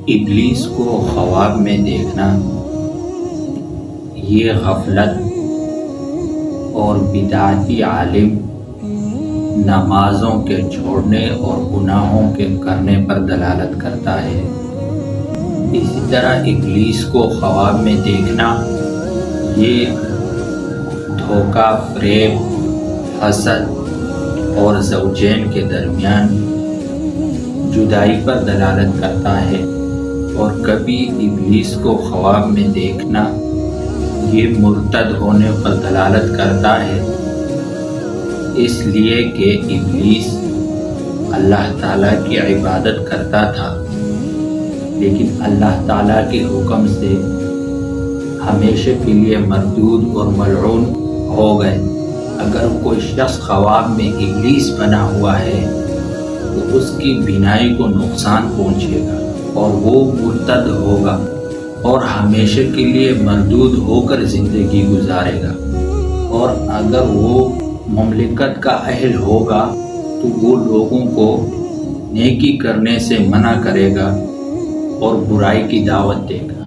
ابلیس کو خواب میں دیکھنا یہ غفلت اور بدعتی عالم نمازوں کے چھوڑنے اور گناہوں کے کرنے پر دلالت کرتا ہے۔ اسی طرح ابلیس کو خواب میں دیکھنا یہ دھوکہ، فریب، حسد اور زوجین کے درمیان جدائی پر دلالت کرتا ہے، اور کبھی ابلیس کو خواب میں دیکھنا یہ مرتد ہونے پر دلالت کرتا ہے، اس لیے کہ ابلیس اللہ تعالیٰ کی عبادت کرتا تھا لیکن اللہ تعالیٰ کے حکم سے ہمیشہ کے لیے مردود اور ملعون ہو گئے۔ اگر کوئی شخص خواب میں ابلیس بنا ہوا ہے تو اس کی بینائی کو نقصان پہنچے گا اور وہ مرتد ہوگا اور ہمیشہ کے لیے مردود ہو کر زندگی گزارے گا، اور اگر وہ مملکت کا اہل ہوگا تو وہ لوگوں کو نیکی کرنے سے منع کرے گا اور برائی کی دعوت دے گا۔